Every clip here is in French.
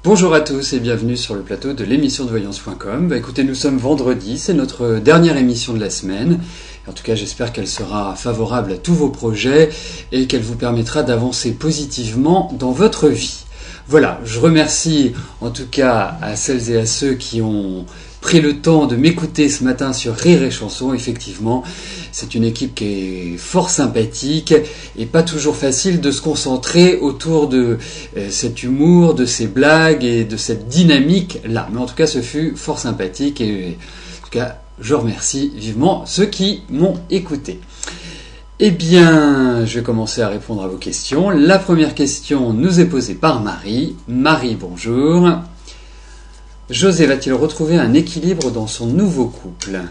Bonjour à tous et bienvenue sur le plateau de l'émission de voyance.com. Écoutez, nous sommes vendredi, c'est notre dernière émission de la semaine. En tout cas, j'espère qu'elle sera favorable à tous vos projets et qu'elle vous permettra d'avancer positivement dans votre vie. Voilà, je remercie en tout cas à celles et à ceux qui ont pris le temps de m'écouter ce matin sur Rire et Chanson. Effectivement, c'est une équipe qui est fort sympathique et pas toujours facile de se concentrer autour de cet humour, de ces blagues et de cette dynamique-là. Mais en tout cas, ce fut fort sympathique et en tout cas, je remercie vivement ceux qui m'ont écouté. Eh bien, je vais commencer à répondre à vos questions. La première question nous est posée par Marie. Marie, bonjour. José va-t-il retrouver un équilibre dans son nouveau couple ?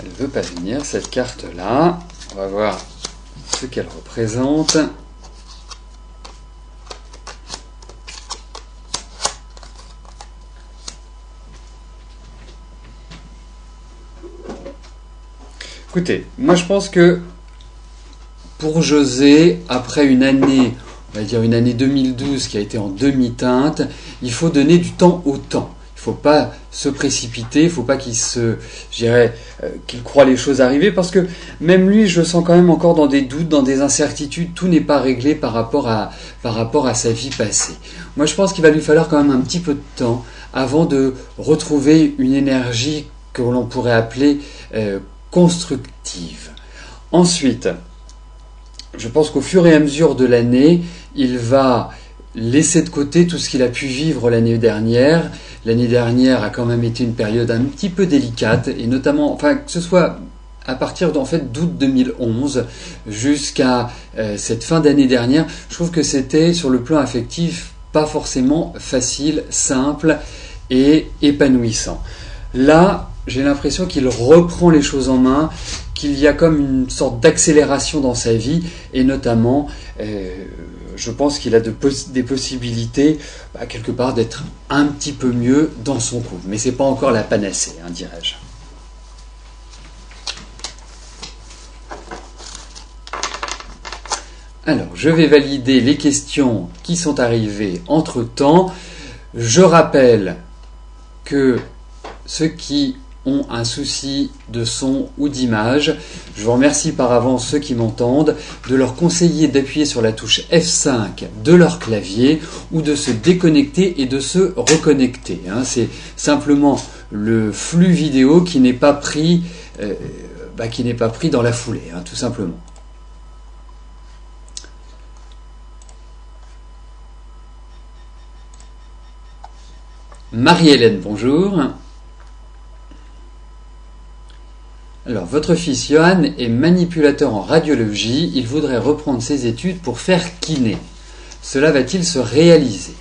Elle ne veut pas venir, cette carte-là. On va voir ce qu'elle représente. Écoutez, moi je pense que pour José, après une année, on va dire une année 2012 qui a été en demi-teinte, il faut donner du temps au temps. Il ne faut pas se précipiter, il ne faut pas qu'il qu'il croit les choses arriver, parce que même lui, je le sens quand même encore dans des doutes, dans des incertitudes, tout n'est pas réglé par rapport à sa vie passée. Moi, je pense qu'il va lui falloir quand même un petit peu de temps avant de retrouver une énergie que l'on pourrait appeler constructive. Ensuite, je pense qu'au fur et à mesure de l'année, il va laisser de côté tout ce qu'il a pu vivre l'année dernière. L'année dernière a quand même été une période un petit peu délicate, et notamment, que ce soit à partir d'août 2011 jusqu'à cette fin d'année dernière, je trouve que c'était sur le plan affectif pas forcément facile, simple et épanouissant. Là, j'ai l'impression qu'il reprend les choses en main, qu'il y a comme une sorte d'accélération dans sa vie, et notamment je pense qu'il a des possibilités, quelque part, d'être un petit peu mieux dans son couple. Mais ce n'est pas encore la panacée, dirais-je. Alors, je vais valider les questions qui sont arrivées entre-temps. Je rappelle que ceux qui ont un souci de son ou d'image, je vous remercie par avance ceux qui m'entendent, de leur conseiller d'appuyer sur la touche F5 de leur clavier ou de se déconnecter et de se reconnecter. C'est simplement le flux vidéo qui n'est pas pris, dans la foulée, tout simplement. Marie-Hélène, bonjour. Alors, votre fils Johan est manipulateur en radiologie. Il voudrait reprendre ses études pour faire kiné. Cela va-t-il se réaliser ?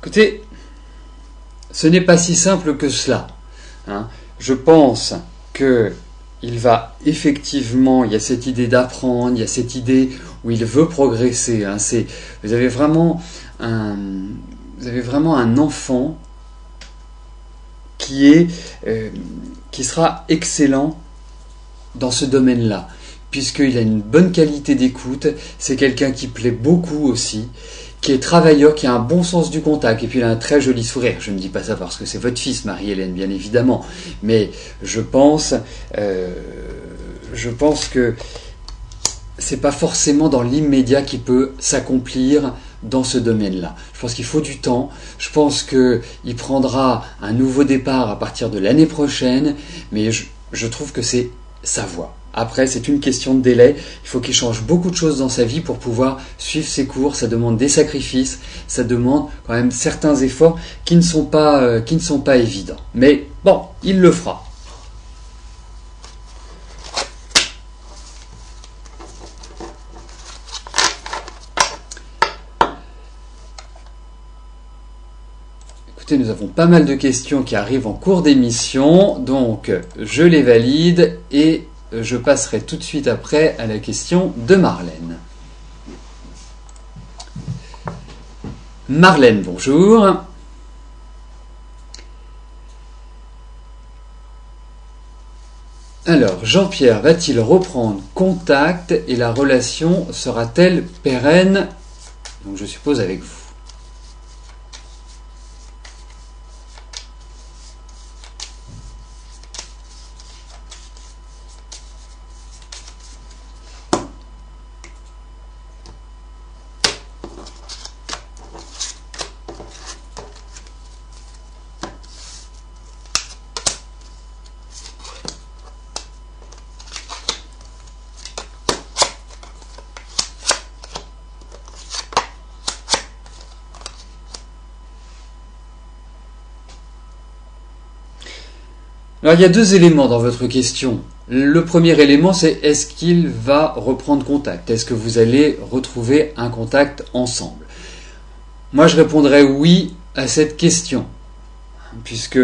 Écoutez, ce n'est pas si simple que cela. Je pense qu'il va effectivement, il y a cette idée d'apprendre, il y a cette idée où il veut progresser. Vous avez vraiment un enfant qui sera excellent dans ce domaine-là, puisqu'il a une bonne qualité d'écoute, c'est quelqu'un qui plaît beaucoup aussi, qui est travailleur, qui a un bon sens du contact, et puis il a un très joli sourire. Je ne dis pas ça parce que c'est votre fils, Marie-Hélène, bien évidemment, mais je pense que c'est pas forcément dans l'immédiat qu'il peut s'accomplir dans ce domaine-là. Je pense qu'il faut du temps. Je pense qu'il prendra un nouveau départ à partir de l'année prochaine, mais je trouve que c'est sa voie. Après, c'est une question de délai. Il faut qu'il change beaucoup de choses dans sa vie pour pouvoir suivre ses cours. Ça demande des sacrifices, ça demande quand même certains efforts qui ne sont pas évidents. Mais bon, il le fera. Écoutez, nous avons pas mal de questions qui arrivent en cours d'émission, donc je les valide et je passerai tout de suite après à la question de Marlène. Marlène, bonjour. Alors, Jean-Pierre va-t-il reprendre contact et la relation sera-t-elle pérenne? Donc je suppose avec vous. Alors il y a deux éléments dans votre question. Le premier élément, c'est est-ce qu'il va reprendre contact? Est-ce que vous allez retrouver un contact ensemble? Moi, je répondrais oui à cette question, puisque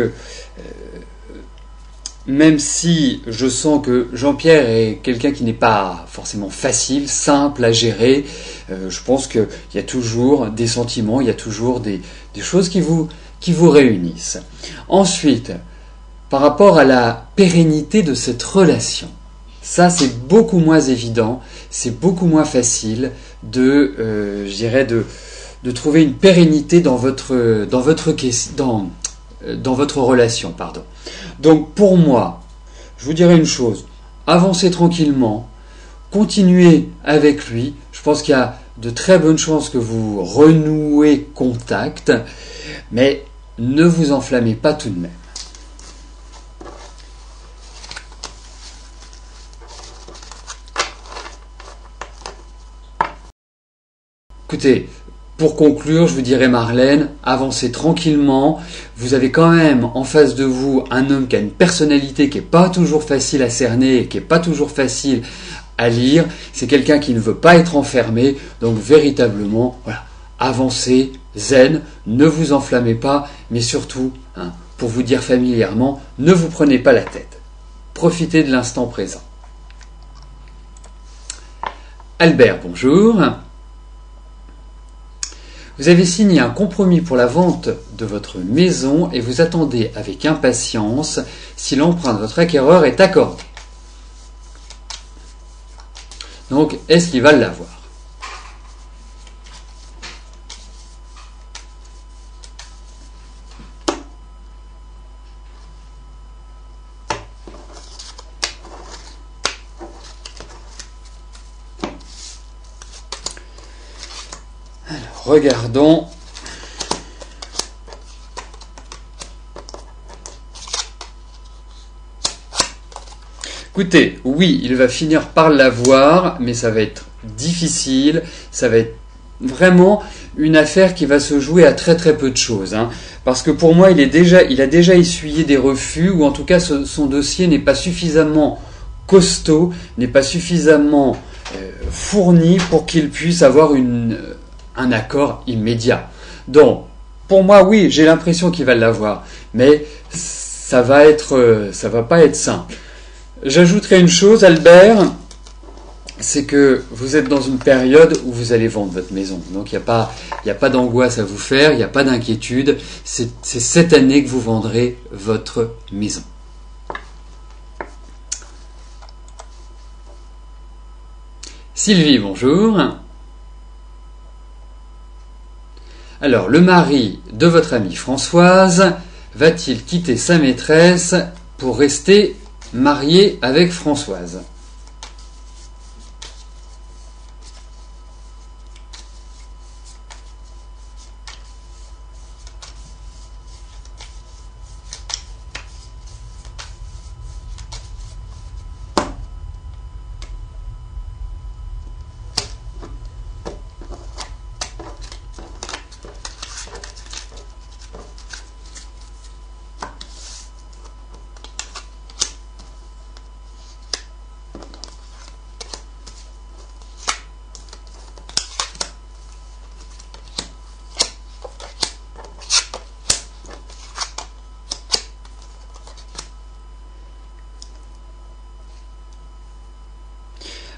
même si je sens que Jean-Pierre est quelqu'un qui n'est pas forcément facile, simple à gérer, je pense qu'il y a toujours des sentiments, il y a toujours des choses qui vous réunissent. Ensuite, par rapport à la pérennité de cette relation, ça c'est beaucoup moins évident, c'est beaucoup moins facile de trouver une pérennité dans votre relation, pardon. Donc pour moi, je vous dirais une chose, avancez tranquillement, continuez avec lui, je pense qu'il y a de très bonnes chances que vous renouez contact, mais ne vous enflammez pas tout de même. Écoutez, pour conclure, je vous dirais Marlène, avancez tranquillement. Vous avez quand même en face de vous un homme qui a une personnalité qui n'est pas toujours facile à cerner et qui n'est pas toujours facile à lire. C'est quelqu'un qui ne veut pas être enfermé. Donc véritablement, voilà, avancez, zen, ne vous enflammez pas, mais surtout, pour vous dire familièrement, ne vous prenez pas la tête. Profitez de l'instant présent. Albert, bonjour. Vous avez signé un compromis pour la vente de votre maison et vous attendez avec impatience si l'emprunt de votre acquéreur est accordé. Donc, est-ce qu'il va l'avoir? Regardons. Écoutez, oui, il va finir par l'avoir, mais ça va être difficile, ça va être vraiment une affaire qui va se jouer à très très peu de choses. Parce que pour moi, il a déjà essuyé des refus, ou en tout cas son dossier n'est pas suffisamment costaud, n'est pas suffisamment fourni pour qu'il puisse avoir un accord immédiat. Donc, pour moi, oui, j'ai l'impression qu'il va l'avoir, mais ça va pas être simple. J'ajouterai une chose, Albert, c'est que vous êtes dans une période où vous allez vendre votre maison. Donc, il n'y a pas d'angoisse à vous faire, il n'y a pas d'inquiétude. C'est cette année que vous vendrez votre maison. Sylvie, bonjour. Alors, le mari de votre amie Françoise va-t-il quitter sa maîtresse pour rester marié avec Françoise?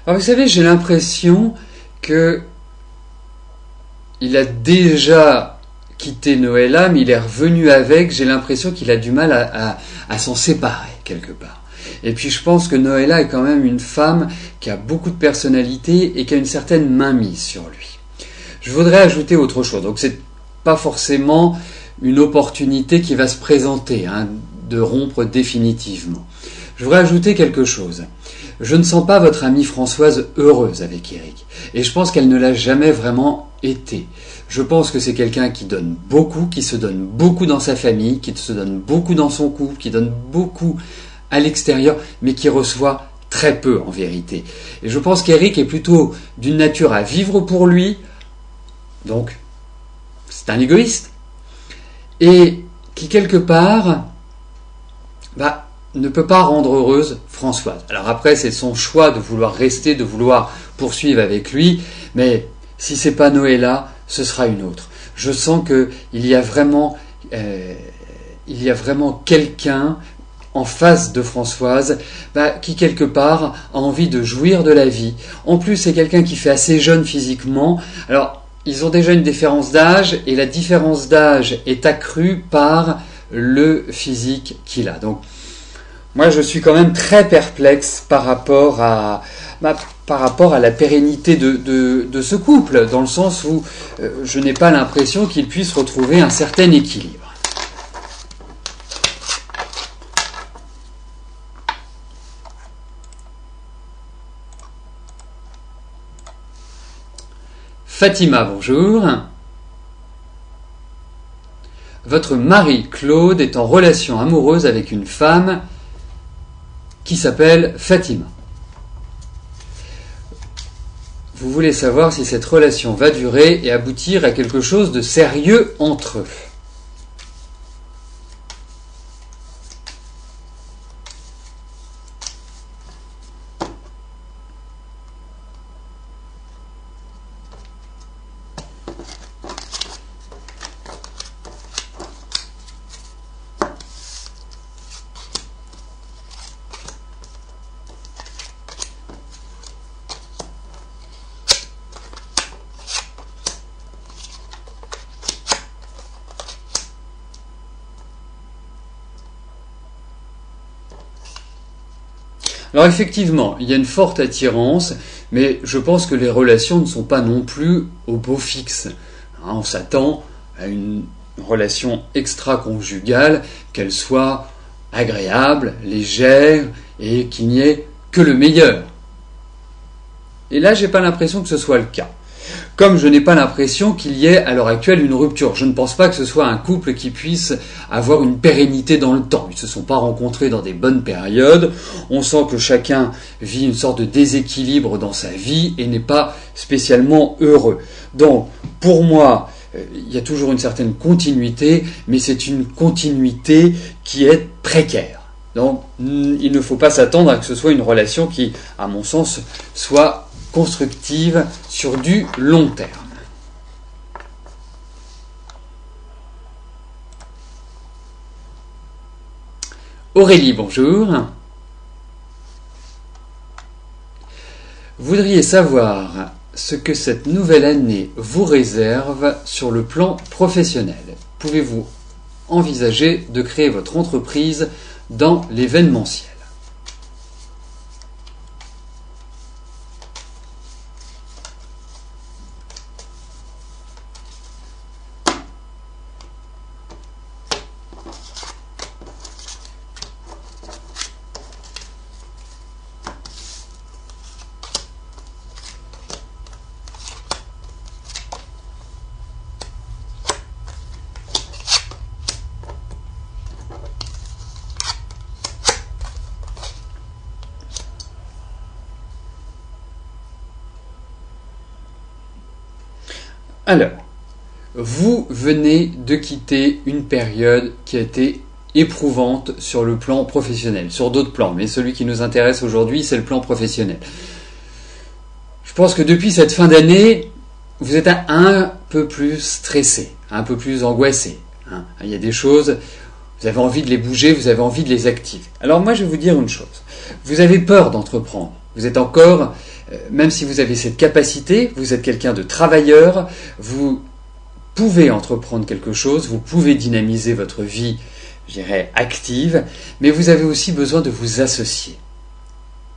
Alors vous savez, j'ai l'impression que il a déjà quitté Noëlla, mais il est revenu avec. J'ai l'impression qu'il a du mal à s'en séparer quelque part. Et puis je pense que Noëlla est quand même une femme qui a beaucoup de personnalité et qui a une certaine mainmise sur lui. Je voudrais ajouter autre chose. Donc c'est pas forcément une opportunité qui va se présenter, de rompre définitivement. Je voudrais ajouter quelque chose. Je ne sens pas votre amie Françoise heureuse avec Eric. Et je pense qu'elle ne l'a jamais vraiment été. Je pense que c'est quelqu'un qui donne beaucoup, qui se donne beaucoup dans sa famille, qui se donne beaucoup dans son couple, qui donne beaucoup à l'extérieur, mais qui reçoit très peu en vérité. Et je pense qu'Eric est plutôt d'une nature à vivre pour lui, donc c'est un égoïste, et qui quelque part ne peut pas rendre heureuse Françoise. Alors après, c'est son choix de vouloir rester, de vouloir poursuivre avec lui, mais si c'est pas Noëlla, ce sera une autre. Je sens que il y a vraiment quelqu'un en face de Françoise qui quelque part a envie de jouir de la vie. En plus, c'est quelqu'un qui fait assez jeune physiquement. Alors, ils ont déjà une différence d'âge et la différence d'âge est accrue par le physique qu'il a. Donc, moi, je suis quand même très perplexe par rapport à la pérennité de ce couple, dans le sens où je n'ai pas l'impression qu'il puisse retrouver un certain équilibre. Fatima, bonjour. Votre mari, Claude, est en relation amoureuse avec une femme qui s'appelle Fatima. Vous voulez savoir si cette relation va durer et aboutir à quelque chose de sérieux entre eux. Alors effectivement, il y a une forte attirance, mais je pense que les relations ne sont pas non plus au beau fixe. On s'attend à une relation extra-conjugale, qu'elle soit agréable, légère, et qu'il n'y ait que le meilleur. Et là, j'ai pas l'impression que ce soit le cas. Comme je n'ai pas l'impression qu'il y ait à l'heure actuelle une rupture. Je ne pense pas que ce soit un couple qui puisse avoir une pérennité dans le temps. Ils ne se sont pas rencontrés dans des bonnes périodes. On sent que chacun vit une sorte de déséquilibre dans sa vie et n'est pas spécialement heureux. Donc, pour moi, il y a toujours une certaine continuité, mais c'est une continuité qui est précaire. Donc, il ne faut pas s'attendre à que ce soit une relation qui, à mon sens, soit constructive sur du long terme. Aurélie, bonjour. Voudriez savoir ce que cette nouvelle année vous réserve sur le plan professionnel. Pouvez-vous envisager de créer votre entreprise dans l'événementiel ? Alors, vous venez de quitter une période qui a été éprouvante sur le plan professionnel, sur d'autres plans, mais celui qui nous intéresse aujourd'hui, c'est le plan professionnel. Je pense que depuis cette fin d'année, vous êtes un peu plus stressé, un peu plus angoissé. Il y a des choses, vous avez envie de les bouger, vous avez envie de les activer. Alors moi, je vais vous dire une chose. Vous avez peur d'entreprendre. Vous êtes encore, même si vous avez cette capacité, vous êtes quelqu'un de travailleur, vous pouvez entreprendre quelque chose, vous pouvez dynamiser votre vie, je dirais, active, mais vous avez aussi besoin de vous associer.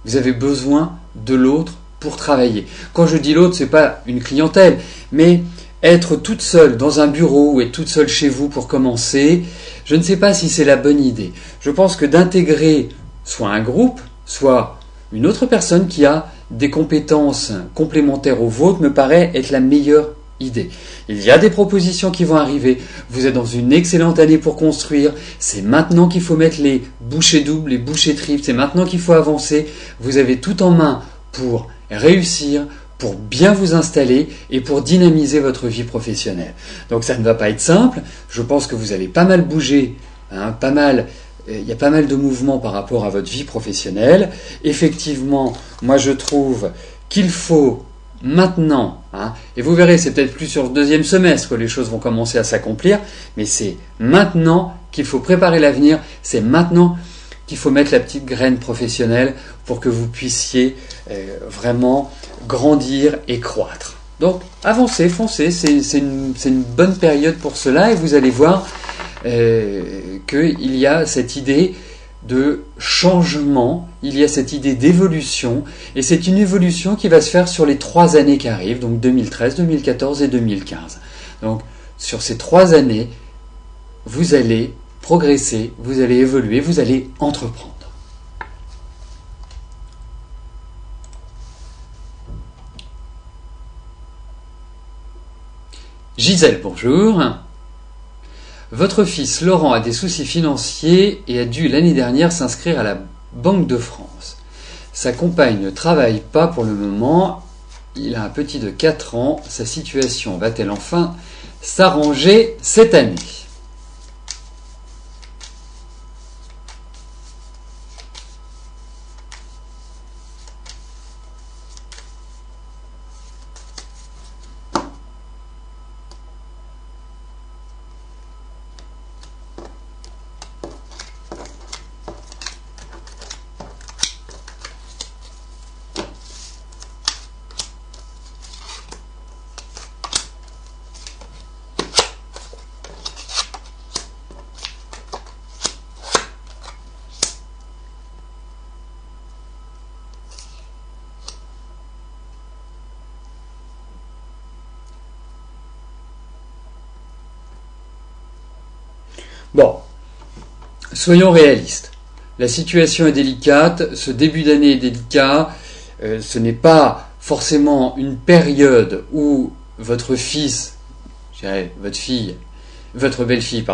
Vous avez besoin de l'autre pour travailler. Quand je dis l'autre, ce n'est pas une clientèle, mais être toute seule dans un bureau ou être toute seule chez vous pour commencer, je ne sais pas si c'est la bonne idée. Je pense que d'intégrer soit un groupe, soit une autre personne qui a des compétences complémentaires aux vôtres me paraît être la meilleure idée. Il y a des propositions qui vont arriver. Vous êtes dans une excellente année pour construire. C'est maintenant qu'il faut mettre les bouchées doubles, les bouchées triples. C'est maintenant qu'il faut avancer. Vous avez tout en main pour réussir, pour bien vous installer et pour dynamiser votre vie professionnelle. Donc ça ne va pas être simple. Je pense que vous allez pas mal bouger, il y a pas mal de mouvements par rapport à votre vie professionnelle. Effectivement, moi je trouve qu'il faut maintenant, et vous verrez, c'est peut-être plus sur le deuxième semestre que les choses vont commencer à s'accomplir, mais c'est maintenant qu'il faut préparer l'avenir, c'est maintenant qu'il faut mettre la petite graine professionnelle pour que vous puissiez vraiment grandir et croître. Donc avancez, foncez, c'est une bonne période pour cela et vous allez voir qu'il y a cette idée de changement, il y a cette idée d'évolution, et c'est une évolution qui va se faire sur les 3 années qui arrivent, donc 2013, 2014 et 2015. Donc sur ces 3 années, vous allez progresser, vous allez évoluer, vous allez entreprendre. Gisèle, bonjour. Votre fils Laurent a des soucis financiers et a dû l'année dernière s'inscrire à la Banque de France. Sa compagne ne travaille pas pour le moment, il a un petit de 4 ans, sa situation va-t-elle enfin s'arranger cette année ? Bon, soyons réalistes. La situation est délicate, ce début d'année est délicat, ce n'est pas forcément une période où votre fils, je dirais votre fille, votre belle-fille,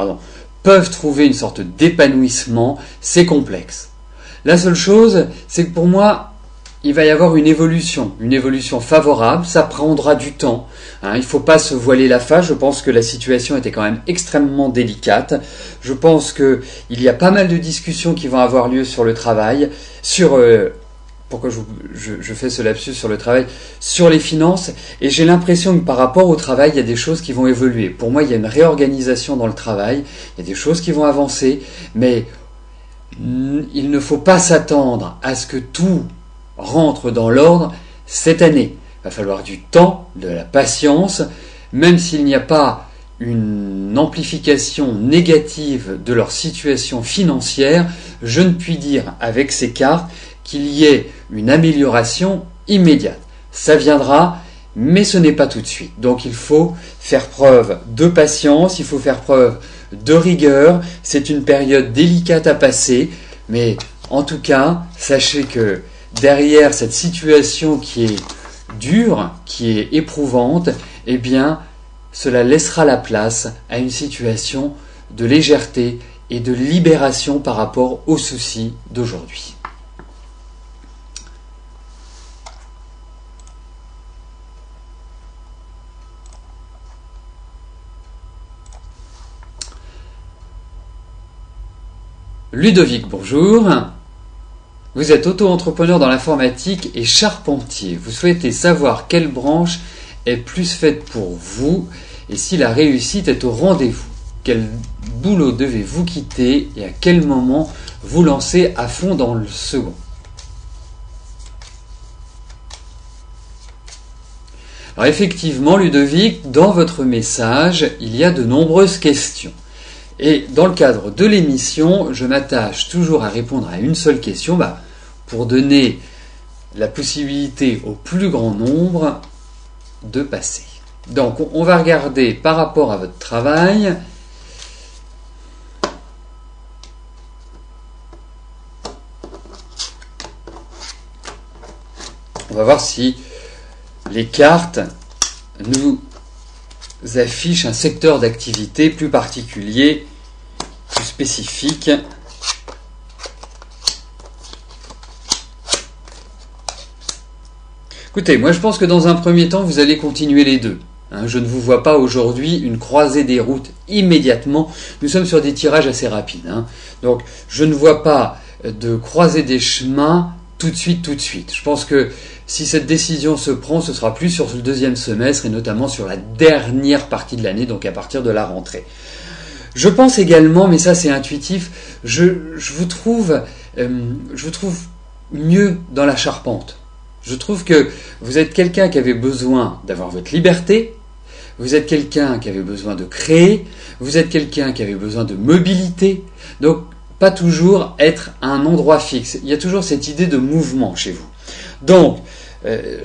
peuvent trouver une sorte d'épanouissement, c'est complexe. La seule chose, c'est que pour moi, il va y avoir une évolution favorable, ça prendra du temps. Il ne faut pas se voiler la face, je pense que la situation était quand même extrêmement délicate. Je pense qu'il y a pas mal de discussions qui vont avoir lieu sur le travail, pourquoi je fais ce lapsus sur le travail, sur les finances, et j'ai l'impression que par rapport au travail, il y a des choses qui vont évoluer. Pour moi, il y a une réorganisation dans le travail, il y a des choses qui vont avancer, mais il ne faut pas s'attendre à ce que tout rentre dans l'ordre cette année. Il va falloir du temps, de la patience, même s'il n'y a pas une amplification négative de leur situation financière, je ne puis dire avec ces cartes qu'il y ait une amélioration immédiate. Ça viendra, mais ce n'est pas tout de suite. Donc il faut faire preuve de patience, il faut faire preuve de rigueur. C'est une période délicate à passer, mais en tout cas, sachez que derrière cette situation qui est dure, qui est éprouvante, eh bien, cela laissera la place à une situation de légèreté et de libération par rapport aux soucis d'aujourd'hui. Ludovic, bonjour. Vous êtes auto-entrepreneur dans l'informatique et charpentier. Vous souhaitez savoir quelle branche est plus faite pour vous et si la réussite est au rendez-vous. Quel boulot devez-vous quitter et à quel moment vous lancez à fond dans le second ? Alors effectivement, Ludovic, dans votre message, il y a de nombreuses questions. Et dans le cadre de l'émission, je m'attache toujours à répondre à une seule question, pour donner la possibilité au plus grand nombre de passer. Donc on va regarder par rapport à votre travail. On va voir si les cartes nous affichent un secteur d'activité plus particulier, plus spécifique. Écoutez, moi je pense que dans un premier temps, vous allez continuer les deux. Je ne vous vois pas aujourd'hui une croisée des routes immédiatement. Nous sommes sur des tirages assez rapides. Donc je ne vois pas de croisée des chemins tout de suite. Je pense que si cette décision se prend, ce sera plus sur le deuxième semestre et notamment sur la dernière partie de l'année, donc à partir de la rentrée. Je pense également, mais ça c'est intuitif, je vous trouve mieux dans la charpente. Je trouve que vous êtes quelqu'un qui avait besoin d'avoir votre liberté, vous êtes quelqu'un qui avait besoin de créer, vous êtes quelqu'un qui avait besoin de mobilité, donc pas toujours être à un endroit fixe. Il y a toujours cette idée de mouvement chez vous. Donc,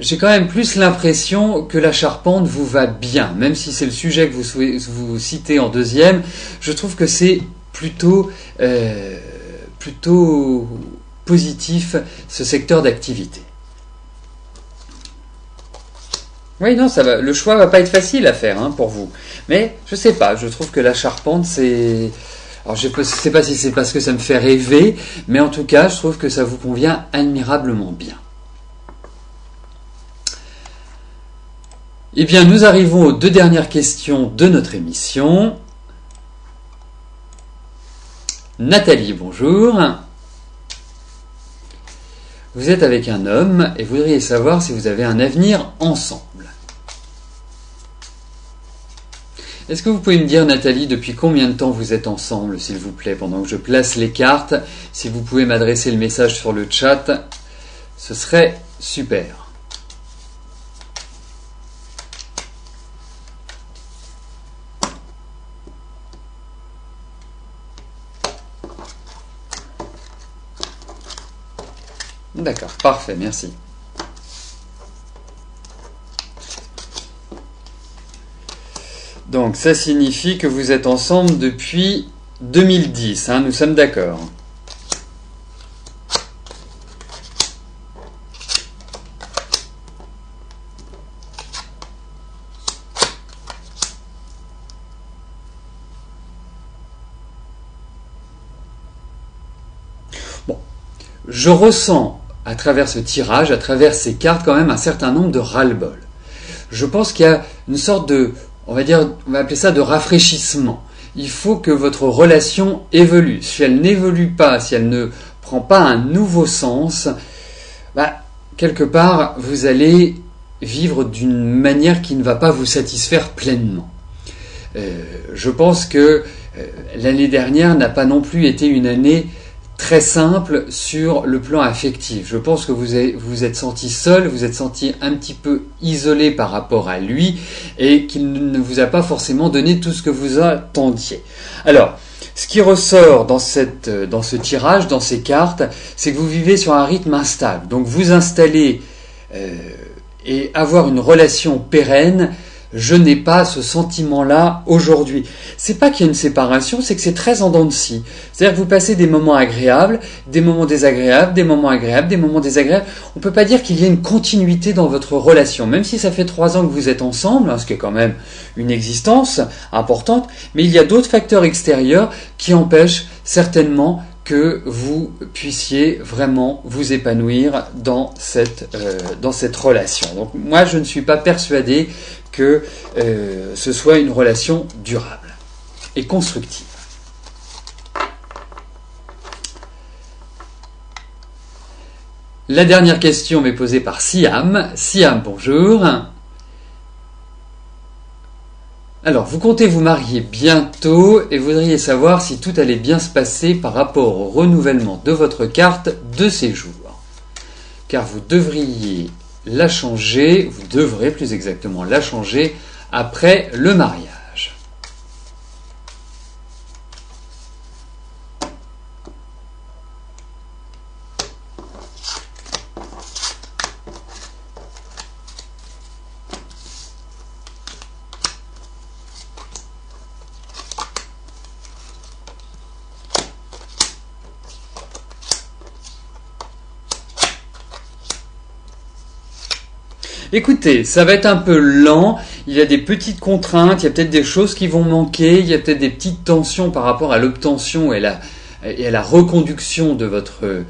j'ai quand même plus l'impression que la charpente vous va bien, même si c'est le sujet que vous citez en deuxième. Je trouve que c'est plutôt positif, ce secteur d'activité. Oui, non, ça va. Le choix va pas être facile à faire pour vous. Mais je sais pas, je trouve que la charpente, c'est... Alors je ne sais pas si c'est parce que ça me fait rêver, mais en tout cas, je trouve que ça vous convient admirablement bien. Eh bien, nous arrivons aux deux dernières questions de notre émission. Nathalie, bonjour. Vous êtes avec un homme et vous voudriez savoir si vous avez un avenir ensemble. Est-ce que vous pouvez me dire, Nathalie, depuis combien de temps vous êtes ensemble, s'il vous plaît, pendant que je place les cartes? Si vous pouvez m'adresser le message sur le chat, ce serait super. D'accord, parfait, merci. Donc, ça signifie que vous êtes ensemble depuis 2010, nous sommes d'accord. Bon, je ressens à travers ce tirage, à travers ces cartes, quand même un certain nombre de ras-le-bol. Je pense qu'il y a une sorte de... on va appeler ça de rafraîchissement. Il faut que votre relation évolue. Si elle n'évolue pas, si elle ne prend pas un nouveau sens, quelque part, vous allez vivre d'une manière qui ne va pas vous satisfaire pleinement. Je pense que l'année dernière n'a pas non plus été une année très simple sur le plan affectif. Je pense que vous êtes senti seul, vous êtes senti un petit peu isolé par rapport à lui et qu'il ne vous a pas forcément donné tout ce que vous attendiez. Alors, ce qui ressort dans ce tirage, dans ces cartes, c'est que vous vivez sur un rythme instable. Donc vous installer et avoir une relation pérenne, je n'ai pas ce sentiment-là aujourd'hui. C'est pas qu'il y a une séparation, c'est que c'est très en dents de scie. C'est-à-dire que vous passez des moments agréables, des moments désagréables, des moments agréables, des moments désagréables. On peut pas dire qu'il y ait une continuité dans votre relation, même si ça fait 3 ans que vous êtes ensemble, ce qui est quand même une existence importante, mais il y a d'autres facteurs extérieurs qui empêchent certainement que vous puissiez vraiment vous épanouir dans cette relation. Donc moi, je ne suis pas persuadé que ce soit une relation durable et constructive. La dernière question m'est posée par Siam. Siam, bonjour. Alors, vous comptez vous marier bientôt et voudriez savoir si tout allait bien se passer par rapport au renouvellement de votre carte de séjour. Car vous devriez la changer, vous devrez plus exactement la changer après le mariage. Écoutez, ça va être un peu lent, il y a des petites contraintes, il y a peut-être des choses qui vont manquer, il y a peut-être des petites tensions par rapport à l'obtention et à la reconduction de votre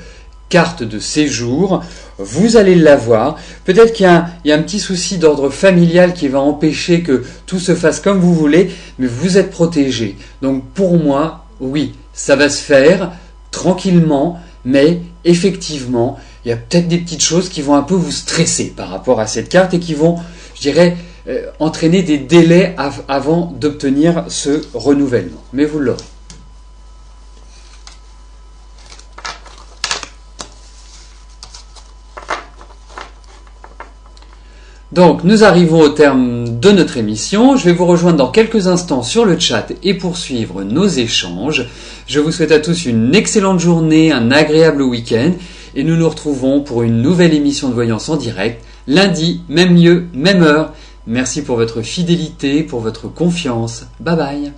carte de séjour. Vous allez l'avoir. Peut-être qu'il y a un petit souci d'ordre familial qui va empêcher que tout se fasse comme vous voulez, mais vous êtes protégé. Donc pour moi, oui, ça va se faire tranquillement, mais effectivement, il y a peut-être des petites choses qui vont un peu vous stresser par rapport à cette carte et qui vont, je dirais, entraîner des délais avant d'obtenir ce renouvellement. Mais vous l'aurez. Donc, nous arrivons au terme de notre émission. Je vais vous rejoindre dans quelques instants sur le chat et poursuivre nos échanges. Je vous souhaite à tous une excellente journée, un agréable week-end. Et nous nous retrouvons pour une nouvelle émission de Voyance en direct, lundi, même lieu, même heure. Merci pour votre fidélité, pour votre confiance. Bye bye.